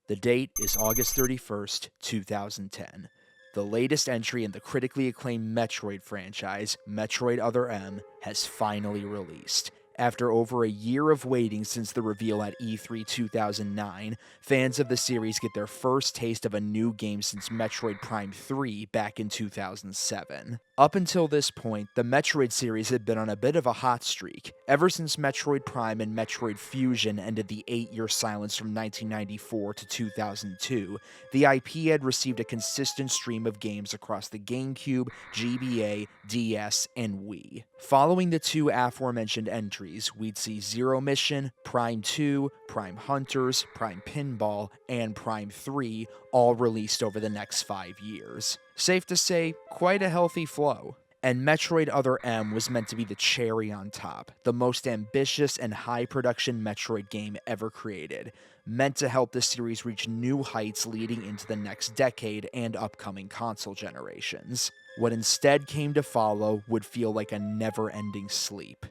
The date is August 31st, 2010. The latest entry in the critically acclaimed Metroid franchise, Metroid Other M, has finally released. After over a year of waiting since the reveal at E3 2009, fans of the series get their first taste of a new game since Metroid Prime 3 back in 2007. Up until this point, the Metroid series had been on a bit of a hot streak. Ever since Metroid Prime and Metroid Fusion ended the 8-year silence from 1994 to 2002, the IP had received a consistent stream of games across the GameCube, GBA, DS, and Wii. Following the two aforementioned entries, we'd see Zero Mission, Prime 2, Prime Hunters, Prime Pinball, and Prime 3 all released over the next 5 years. Safe to say, quite a healthy flow. And Metroid Other M was meant to be the cherry on top, the most ambitious and high-production Metroid game ever created, meant to help the series reach new heights leading into the next decade and upcoming console generations. What instead came to follow would feel like a never-ending sleep.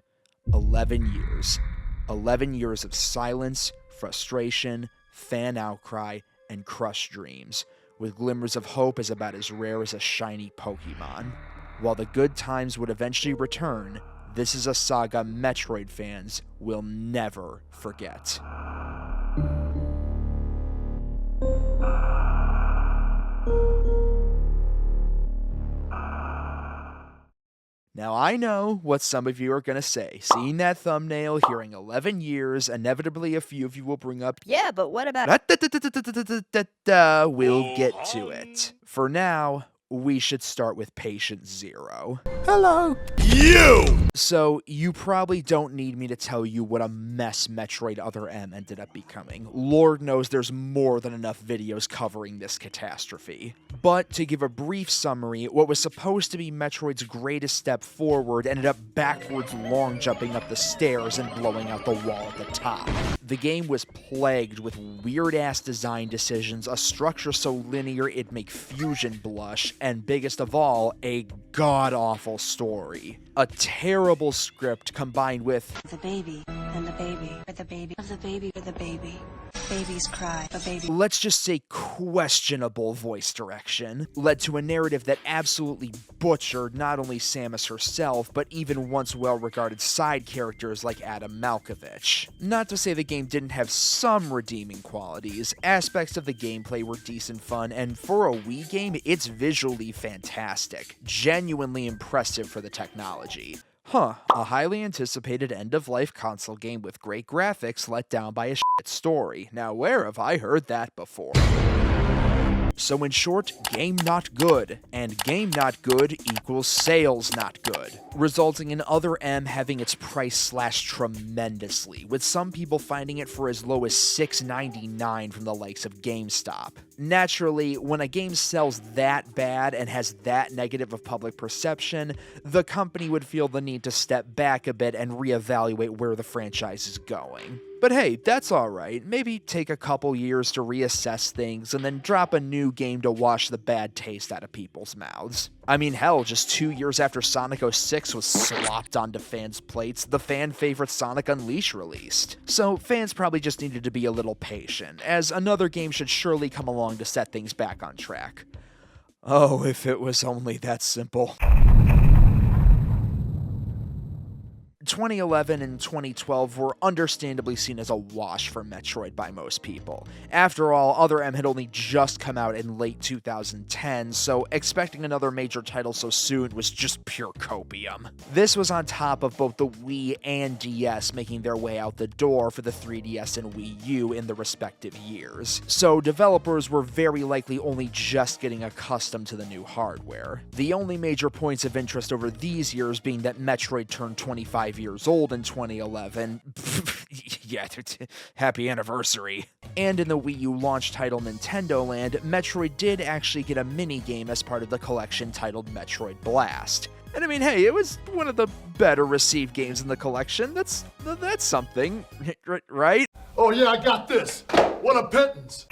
11 years. 11 years of silence, frustration, fan outcry, and crushed dreams, with glimmers of hope as about as rare as a shiny Pokemon. While the good times would eventually return, this is a saga Metroid fans will never forget. Now I know what some of you are going to say. Seeing that thumbnail, hearing 11 years, inevitably a few of you will bring up, Yeah, but what about... We'll get to it. For now, we should start with patient zero. Hello. You! So, you probably don't need me to tell you what a mess Metroid Other M ended up becoming. Lord knows there's more than enough videos covering this catastrophe. But to give a brief summary, what was supposed to be Metroid's greatest step forward ended up backwards long jumping up the stairs and blowing out the wall at the top. The game was plagued with weird-ass design decisions, a structure so linear it'd make Fusion blush, and biggest of all, a god-awful story. A terrible script combined with the baby, and the baby, or the baby, of the baby, or the baby. Babies cry, the baby. Let's just say questionable voice direction, led to a narrative that absolutely butchered not only Samus herself, but even once well-regarded side characters like Adam Malkovich. Not to say the game didn't have some redeeming qualities, aspects of the gameplay were decent fun, and for a Wii game, it's visually fantastic, genuinely impressive for the technology. A highly anticipated end-of-life console game with great graphics let down by a shit story. Now where have I heard that before? So in short, game not good, and game not good equals sales not good, resulting in Other M having its price slashed tremendously, with some people finding it for as low as $6.99 from the likes of GameStop. Naturally, when a game sells that bad and has that negative of public perception, the company would feel the need to step back a bit and reevaluate where the franchise is going. But hey, that's alright. Maybe take a couple years to reassess things and then drop a new game to wash the bad taste out of people's mouths. I mean, hell, just 2 years after Sonic 06 was slopped onto fans' plates, the fan-favorite Sonic Unleashed released. So fans probably just needed to be a little patient, as another game should surely come along to set things back on track. Oh, if it was only that simple. 2011 and 2012 were understandably seen as a wash for Metroid by most people. After all, Other M had only just come out in late 2010, so expecting another major title so soon was just pure copium. This was on top of both the Wii and DS making their way out the door for the 3DS and Wii U in the respective years, so developers were very likely only just getting accustomed to the new hardware. The only major points of interest over these years being that Metroid turned 25 years old in 2011. Yeah, happy anniversary. And in the Wii U launch title Nintendo Land, Metroid did actually get a mini-game as part of the collection titled Metroid Blast. And I mean, hey, it was one of the better received games in the collection. That's something, right? Oh yeah, I got this. What a pittance.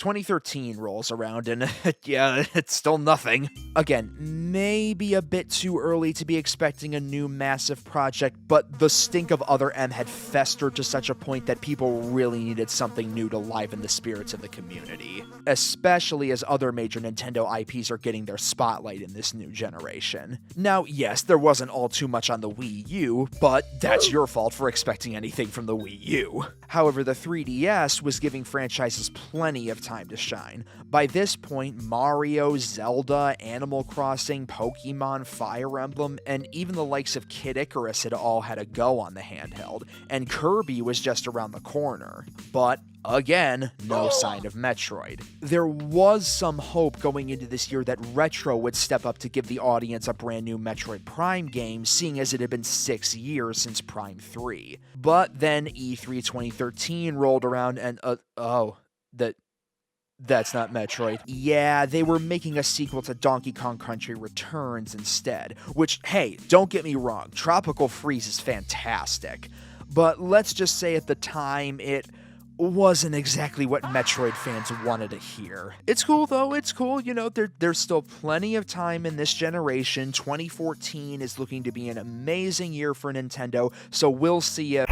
2013 rolls around and yeah, it's still nothing. Again, maybe a bit too early to be expecting a new massive project, but the stink of Other M had festered to such a point that people really needed something new to liven the spirits of the community, especially as other major Nintendo IPs are getting their spotlight in this new generation. Now, yes, there wasn't all too much on the Wii U, but that's your fault for expecting anything from the Wii U. However, the 3DS was giving franchises plenty of time to shine. By this point, Mario, Zelda, Animal Crossing, Pokemon, Fire Emblem, and even the likes of Kid Icarus had all had a go on the handheld, and Kirby was just around the corner. But again, no sign of Metroid. There was some hope going into this year that Retro would step up to give the audience a brand new Metroid Prime game, seeing as it had been 6 years since Prime 3. But then E3 2013 rolled around and, that's not Metroid. Yeah, they were making a sequel to Donkey Kong Country Returns instead, which, hey, don't get me wrong, Tropical Freeze is fantastic. But let's just say at the time, it wasn't exactly what Metroid fans wanted to hear. It's cool though, it's cool, you know, there's still plenty of time in this generation. 2014 is looking to be an amazing year for Nintendo, so we'll see if...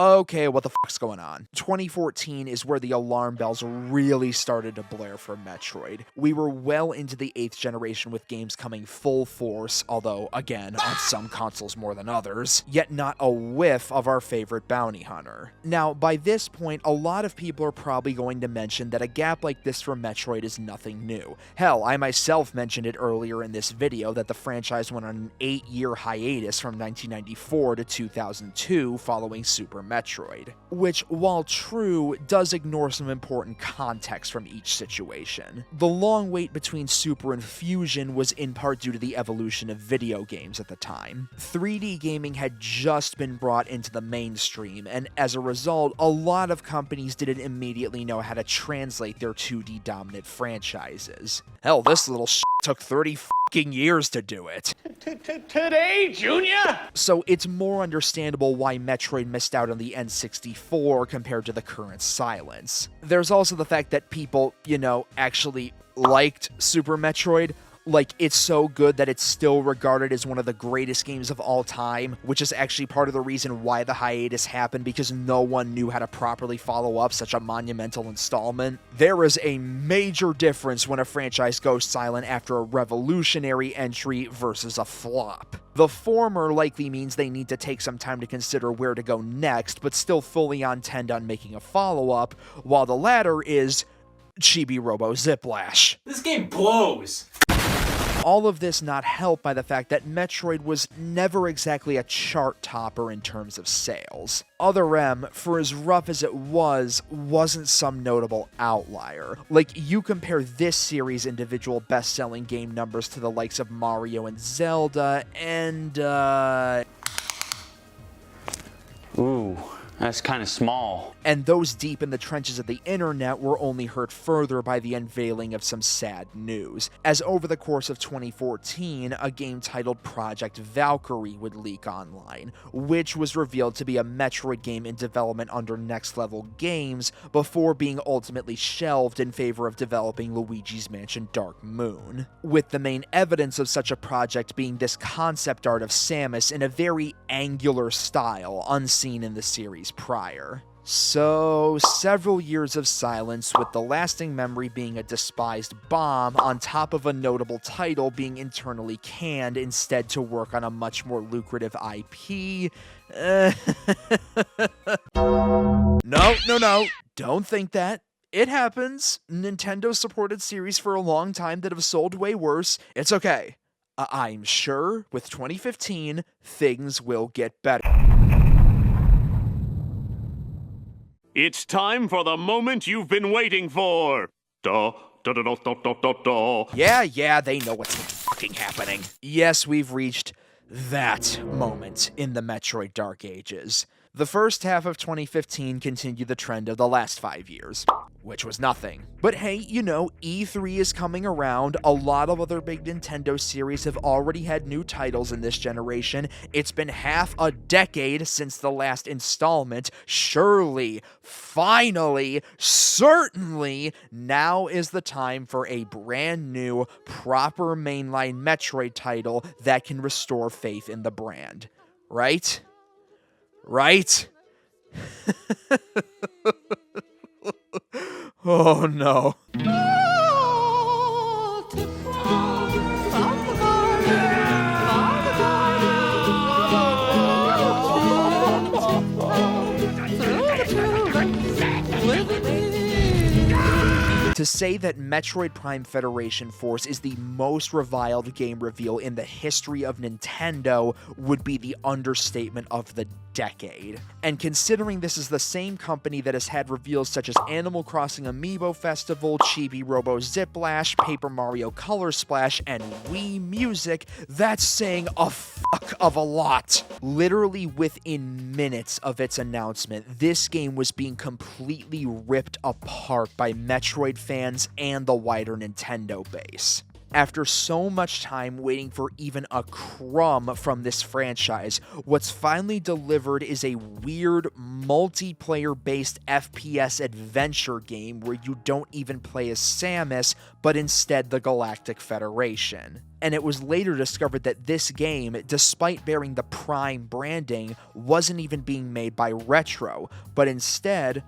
Okay, what the fuck's going on? 2014 is where the alarm bells really started to blare for Metroid. We were well into the 8th generation with games coming full force, although, again, on some consoles more than others, yet not a whiff of our favorite bounty hunter. Now, by this point, a lot of people are probably going to mention that a gap like this for Metroid is nothing new. Hell, I myself mentioned it earlier in this video that the franchise went on an 8-year hiatus from 1994 to 2002 following Super Metroid, which, while true, does ignore some important context from each situation. The long wait between Super and Fusion was in part due to the evolution of video games at the time. 3D gaming had just been brought into the mainstream, and as a result, a lot of companies didn't immediately know how to translate their 2D dominant franchises. Hell, this little shit took 30 fucking years to do it. Today, Junior? So it's more understandable why Metroid missed out on the N64 compared to the current silence. There's also the fact that people, actually liked Super Metroid. Like, it's so good that it's still regarded as one of the greatest games of all time, which is actually part of the reason why the hiatus happened, because no one knew how to properly follow up such a monumental installment. There is a major difference when a franchise goes silent after a revolutionary entry versus a flop. The former likely means they need to take some time to consider where to go next, but still fully intend on making a follow-up, while the latter is Chibi Robo Ziplash. This game blows! All of this not helped by the fact that Metroid was never exactly a chart topper in terms of sales. Other M, for as rough as it was, wasn't some notable outlier. Like, you compare this series' individual best-selling game numbers to the likes of Mario and Zelda, and, Ooh. That's kind of small. And those deep in the trenches of the internet were only hurt further by the unveiling of some sad news, as over the course of 2014, a game titled Project Valkyrie would leak online, which was revealed to be a Metroid game in development under Next Level Games before being ultimately shelved in favor of developing Luigi's Mansion Dark Moon, with the main evidence of such a project being this concept art of Samus in a very angular style unseen in the series prior. So, several years of silence, with the lasting memory being a despised bomb, on top of a notable title being internally canned instead to work on a much more lucrative IP. No, don't think that. It happens. Nintendo supported series for a long time that have sold way worse. It's okay. I'm sure with 2015, things will get better. It's time for the moment you've been waiting for. Da, da, da, da, da, da, da, da. Yeah, they know what's fucking happening. Yes, we've reached that moment in the Metroid Dark Ages. The first half of 2015 continued the trend of the last 5 years. which was nothing. But hey, you know, E3 is coming around. A lot of other big Nintendo series have already had new titles in this generation. It's been half a decade since the last installment. Surely, finally, certainly, now is the time for a brand new, proper mainline Metroid title that can restore faith in the brand. Right? Right? Oh no. To say that Metroid Prime Federation Force is the most reviled game reveal in the history of Nintendo would be the understatement of the decade. And considering this is the same company that has had reveals such as Animal Crossing Amiibo Festival, Chibi Robo Ziplash, Paper Mario Color Splash, and Wii Music, that's saying a fuck of a lot. Literally within minutes of its announcement, this game was being completely ripped apart by Metroid fans and the wider Nintendo base. After so much time waiting for even a crumb from this franchise, what's finally delivered is a weird, multiplayer-based FPS adventure game where you don't even play as Samus, but instead the Galactic Federation. And it was later discovered that this game, despite bearing the Prime branding, wasn't even being made by Retro, but instead,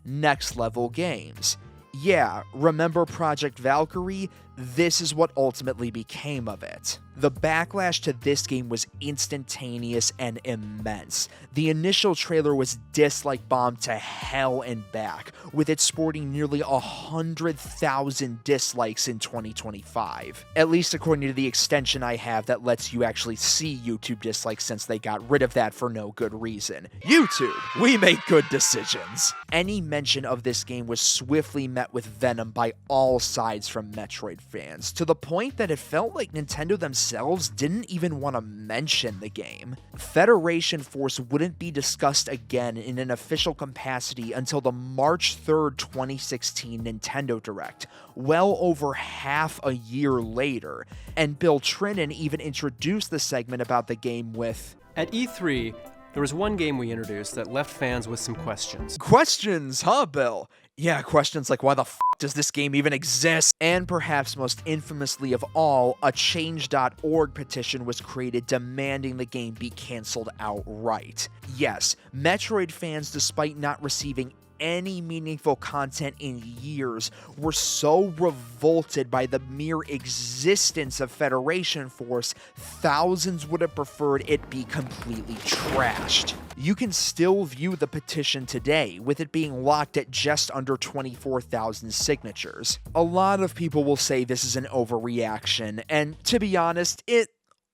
Next Level Games. Yeah, remember Project Valkyrie? This is what ultimately became of it. The backlash to this game was instantaneous and immense. The initial trailer was dislike bombed to hell and back, with it sporting nearly 100,000 dislikes in 2025. At least according to the extension I have that lets you actually see YouTube dislikes since they got rid of that for no good reason. YouTube, we make good decisions. Any mention of this game was swiftly met with venom by all sides from Metroid fans, to the point that it felt like Nintendo themselves didn't even want to mention the game. Federation Force wouldn't be discussed again in an official capacity until the March 3rd, 2016 Nintendo Direct, well over half a year later, and Bill Trinan even introduced the segment about the game with, "At E3, there was one game we introduced that left fans with some questions. Questions, huh, Bill? Yeah, questions like why the f does this game even exist? And perhaps most infamously of all, a change.org petition was created demanding the game be cancelled outright. Yes, Metroid fans, despite not receiving any meaningful content in years, were so revolted by the mere existence of Federation Force, thousands would have preferred it be completely trashed. You can still view the petition today, with it being locked at just under 24,000 signatures. A lot of people will say this is an overreaction, and to be honest, it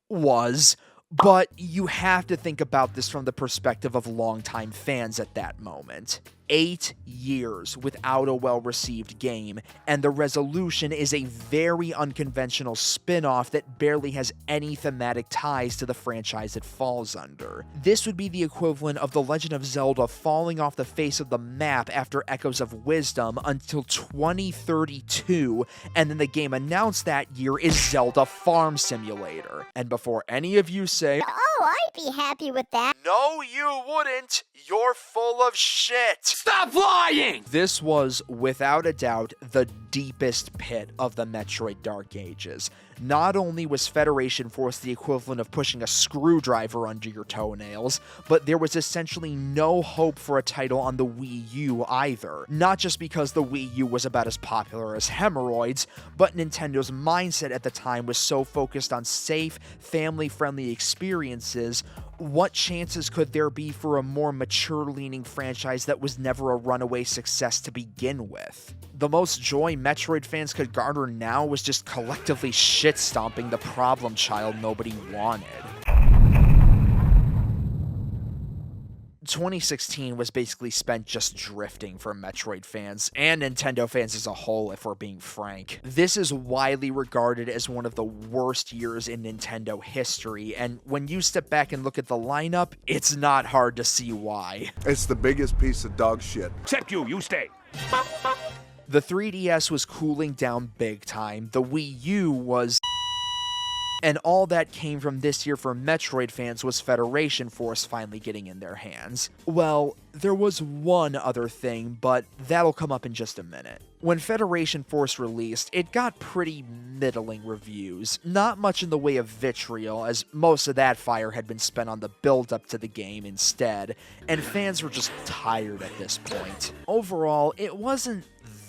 was. But you have to think about this from the perspective of longtime fans at that moment. 8 years without a well-received game, and the resolution is a very unconventional spin-off that barely has any thematic ties to the franchise it falls under. This would be the equivalent of The Legend of Zelda falling off the face of the map after Echoes of Wisdom until 2032, and then the game announced that year is Zelda Farm Simulator. And before any of you say, "Oh, I'd be happy with that," no, you wouldn't. You're full of shit. Stop lying! This was, without a doubt, the deepest pit of the Metroid Dark Ages. Not only was Federation Force the equivalent of pushing a screwdriver under your toenails, but there was essentially no hope for a title on the Wii U either. Not just because the Wii U was about as popular as hemorrhoids, but Nintendo's mindset at the time was so focused on safe, family-friendly experiences. What chances could there be for a more mature-leaning franchise that was never a runaway success to begin with? The most joy Metroid fans could garner now was just collectively shit-stomping the problem child nobody wanted. 2016 was basically spent just drifting for Metroid fans, and Nintendo fans as a whole, if we're being frank. This is widely regarded as one of the worst years in Nintendo history, and when you step back and look at the lineup, it's not hard to see why. It's the biggest piece of dog shit. Except you stay. The 3DS was cooling down big time, the Wii U was... And all that came from this year for Metroid fans was Federation Force finally getting in their hands. Well, there was one other thing, but that'll come up in just a minute. When Federation Force released, it got pretty middling reviews. Not much in the way of vitriol, as most of that fire had been spent on the build-up to the game instead, and fans were just tired at this point. Overall, it wasn't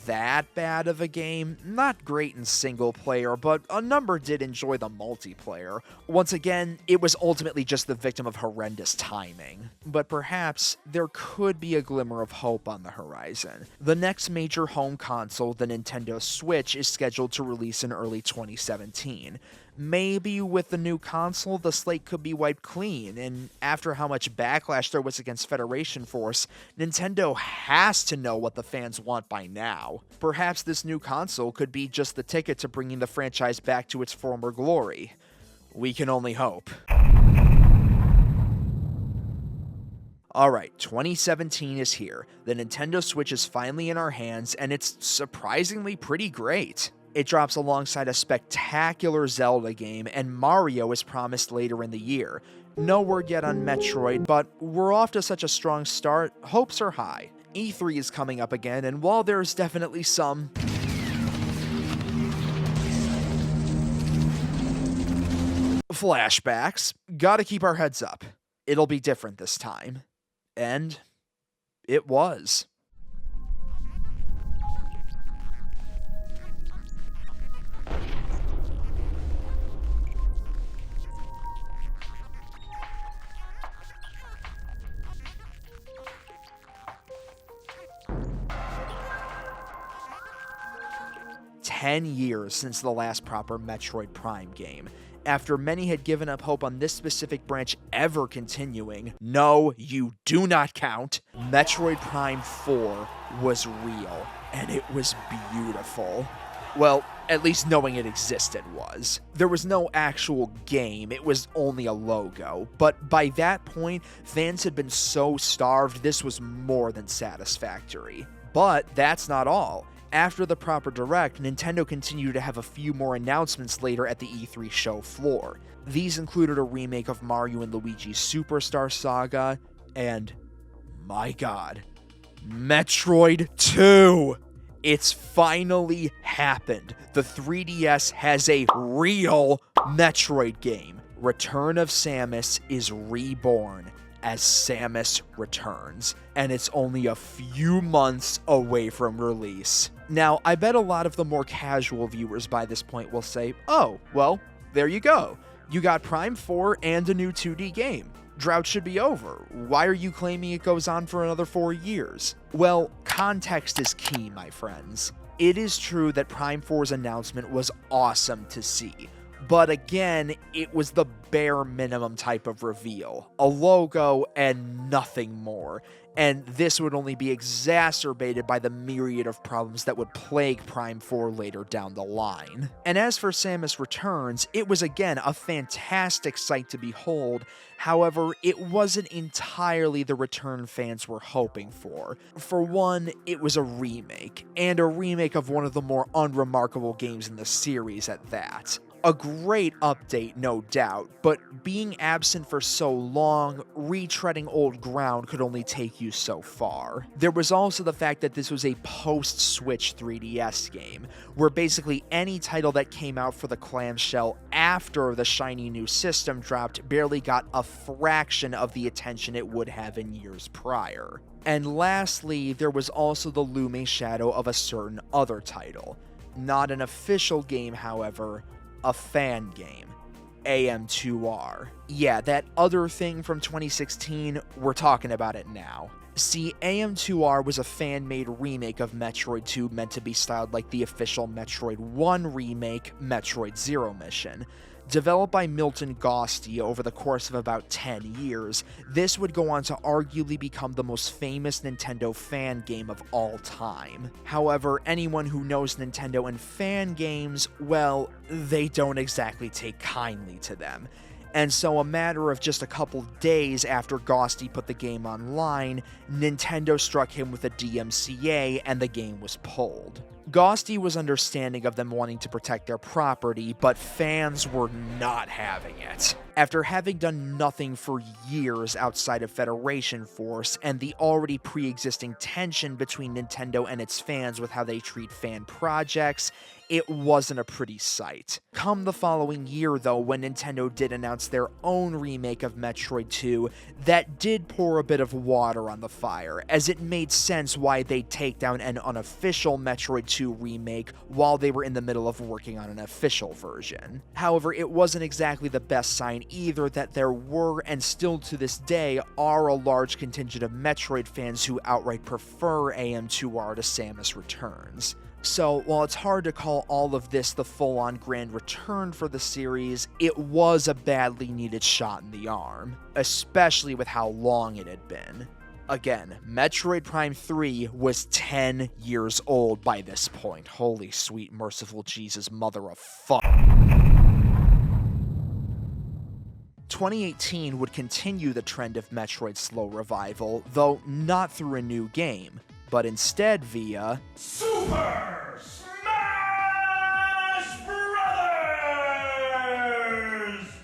that bad of a game, not great in single player, but a number did enjoy the multiplayer. Once again, it was ultimately just the victim of horrendous timing. But perhaps there could be a glimmer of hope on the horizon. The next major home console, the Nintendo Switch, is scheduled to release in early 2017. Maybe with the new console, the slate could be wiped clean, and after how much backlash there was against Federation Force, Nintendo has to know what the fans want by now. Perhaps this new console could be just the ticket to bringing the franchise back to its former glory. We can only hope. Alright, 2017 is here. The Nintendo Switch is finally in our hands, and it's surprisingly pretty great. It drops alongside a spectacular Zelda game, and Mario is promised later in the year. No word yet on Metroid, but we're off to such a strong start, hopes are high. E3 is coming up again, and while there's definitely some flashbacks, gotta keep our heads up. It'll be different this time. And it was. "10 years since the last proper Metroid Prime game. After many had given up hope on this specific branch ever continuing, no, you do not count, Metroid Prime 4 was real, and it was beautiful. Well, at least knowing it existed was. There was no actual game, it was only a logo, but by that point, fans had been so starved this was more than satisfactory. But that's not all. After the proper direct, Nintendo continued to have a few more announcements later at the E3 show floor. These included a remake of Mario and Luigi's Superstar Saga, and, my god, Metroid 2! It's finally happened. The 3DS has a real Metroid game. Return of Samus is reborn as Samus Returns, and it's only a few months away from release. Now, I bet a lot of the more casual viewers by this point will say, oh, well, there you go. You got Prime 4 and a new 2D game. Drought should be over. Why are you claiming it goes on for another 4 years? Well, context is key, my friends. It is true that Prime 4's announcement was awesome to see, but again, it was the bare minimum type of reveal. A logo and nothing more. And this would only be exacerbated by the myriad of problems that would plague Prime 4 later down the line. And as for Samus Returns, it was again a fantastic sight to behold. However, it wasn't entirely the return fans were hoping for. For one, it was a remake, and a remake of one of the more unremarkable games in the series at that. A great update, no doubt, but being absent for so long, retreading old ground could only take you so far. There was also the fact that this was a post-Switch 3DS game, where basically any title that came out for the clamshell after the shiny new system dropped barely got a fraction of the attention it would have in years prior. And lastly, there was also the looming shadow of a certain other title. Not an official game, however, a fan game, AM2R. Yeah, that other thing from 2016, we're talking about it now. See, AM2R was a fan-made remake of Metroid 2 meant to be styled like the official Metroid 1 remake, Metroid Zero Mission. Developed by Milton Gosti over the course of about 10 years, this would go on to arguably become the most famous Nintendo fan game of all time. However, anyone who knows Nintendo and fan games, well, they don't exactly take kindly to them. And so a matter of just a couple days after Ghosty put the game online, Nintendo struck him with a DMCA and the game was pulled. Ghosty was understanding of them wanting to protect their property, but fans were not having it. After having done nothing for years outside of Federation Force, and the already pre-existing tension between Nintendo and its fans with how they treat fan projects, it wasn't a pretty sight. Come the following year, though, when Nintendo did announce their own remake of Metroid 2, that did pour a bit of water on the fire, as it made sense why they'd take down an unofficial Metroid 2 remake while they were in the middle of working on an official version. However, it wasn't exactly the best sign either that there were, and still to this day, are a large contingent of Metroid fans who outright prefer AM2R to Samus Returns. So, while it's hard to call all of this the full-on grand return for the series, it was a badly needed shot in the arm, especially with how long it had been. Again, Metroid Prime 3 was 10 years old by this point. Holy sweet merciful Jesus, mother of fuck. 2018 would continue the trend of Metroid's slow revival, though not through a new game, but instead via Super Smash Brothers!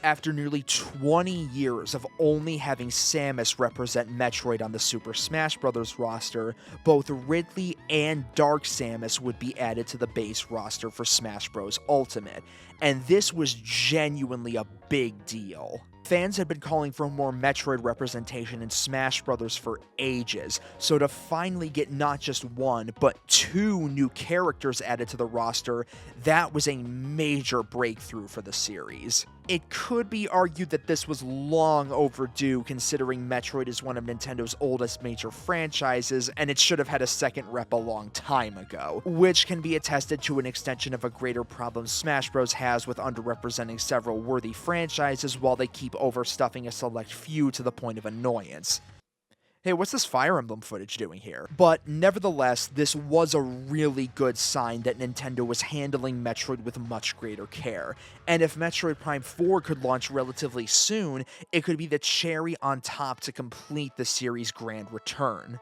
After nearly 20 years of only having Samus represent Metroid on the Super Smash Bros. Roster, both Ridley and Dark Samus would be added to the base roster for Smash Bros. Ultimate, and this was genuinely a big deal. Fans had been calling for more Metroid representation in Smash Bros. For ages, so to finally get not just one, but two new characters added to the roster, that was a major breakthrough for the series. It could be argued that this was long overdue, considering Metroid is one of Nintendo's oldest major franchises, and it should have had a second rep a long time ago, which can be attested to an extension of a greater problem Smash Bros. Has with underrepresenting several worthy franchises while they keep overstuffing a select few to the point of annoyance. Hey, what's this Fire Emblem footage doing here? But nevertheless, this was a really good sign that Nintendo was handling Metroid with much greater care. And if Metroid Prime 4 could launch relatively soon, it could be the cherry on top to complete the series' grand return.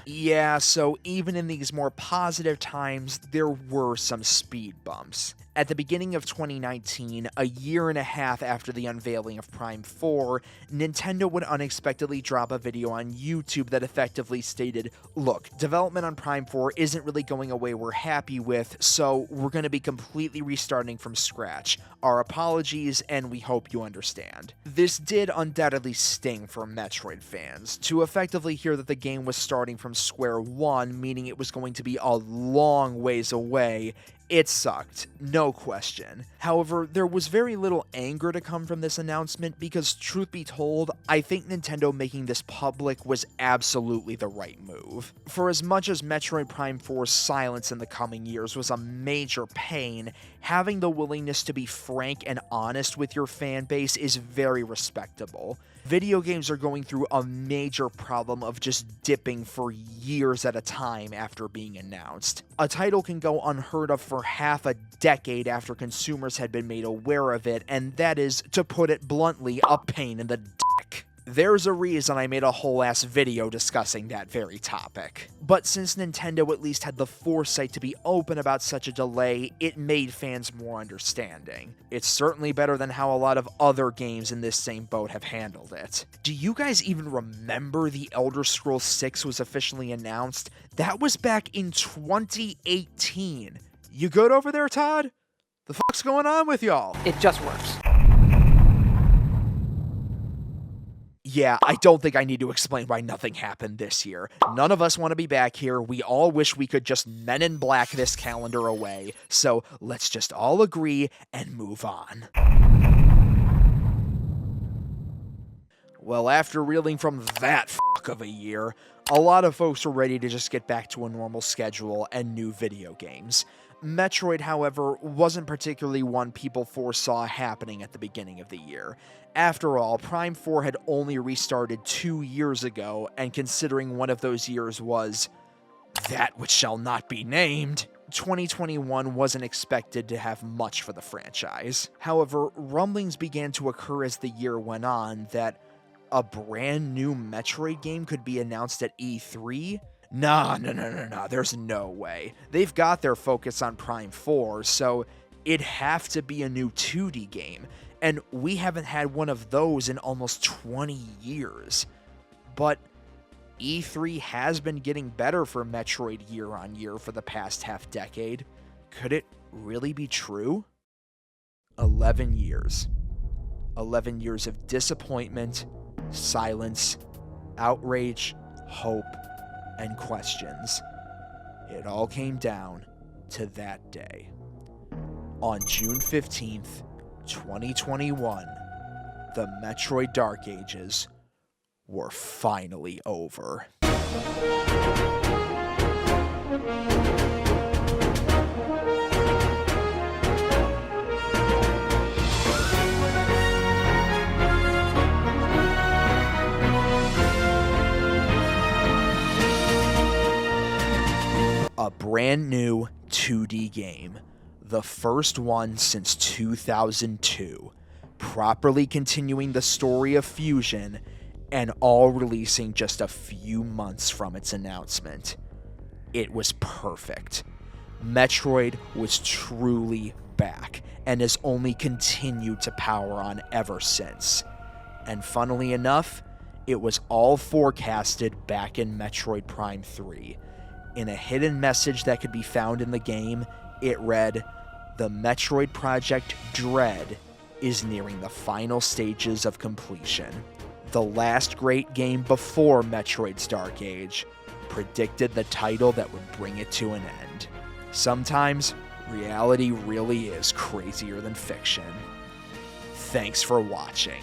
Yeah, so even in these more positive times, there were some speed bumps. At the beginning of 2019, a year and a half after the unveiling of Prime 4, Nintendo would unexpectedly drop a video on YouTube that effectively stated, "Look, development on Prime 4 isn't really going a way we're happy with, so we're going to be completely restarting from scratch. Our apologies, and we hope you understand." This did undoubtedly sting for Metroid fans, to effectively hear that the game was starting from square one, meaning it was going to be a long ways away. It sucked, no question. However, there was very little anger to come from this announcement because, truth be told, I think Nintendo making this public was absolutely the right move. For as much as Metroid Prime 4's silence in the coming years was a major pain, having the willingness to be frank and honest with your fan base is very respectable. Video games are going through a major problem of just dipping for years at a time after being announced. A title can go unheard of for half a decade after consumers had been made aware of it, and that is, to put it bluntly, a pain in the dick. There's a reason I made a whole-ass video discussing that very topic. But since Nintendo at least had the foresight to be open about such a delay, it made fans more understanding. It's certainly better than how a lot of other games in this same boat have handled it. Do you guys even remember The Elder Scrolls 6 was officially announced? That was back in 2018. You good over there, Todd? The fuck's going on with y'all? It just works. Yeah, I don't think I need to explain why nothing happened this year. None of us want to be back here. We all wish we could just Men in Black this calendar away. So let's just all agree and move on. Well, after reeling from that fuck of a year, a lot of folks were ready to just get back to a normal schedule and new video games. Metroid, however, wasn't particularly one people foresaw happening at the beginning of the year. After all, Prime 4 had only restarted 2 years ago, and considering one of those years was that which shall not be named, 2021 wasn't expected to have much for the franchise. However, rumblings began to occur as the year went on that a brand new Metroid game could be announced at E3? Nah, there's no way. They've got their focus on Prime 4, so it'd have to be a new 2D game, and we haven't had one of those in almost 20 years. But E3 has been getting better for Metroid year on year for the past half decade. Could it really be true? 11 years. 11 years of disappointment, silence, outrage, hope, and questions. It all came down to that day. On June 15th, 2021, the Metroid Dark Ages were finally over. A brand new 2D game, the first one since 2002, properly continuing the story of Fusion, and all releasing just a few months from its announcement. It was perfect. Metroid was truly back, and has only continued to power on ever since. And funnily enough, it was all forecasted back in Metroid Prime 3. In a hidden message that could be found in the game, it read, "The Metroid Project Dread is nearing the final stages of completion." The last great game before Metroid's Dark Age predicted the title that would bring it to an end. Sometimes, reality really is crazier than fiction. Thanks for watching.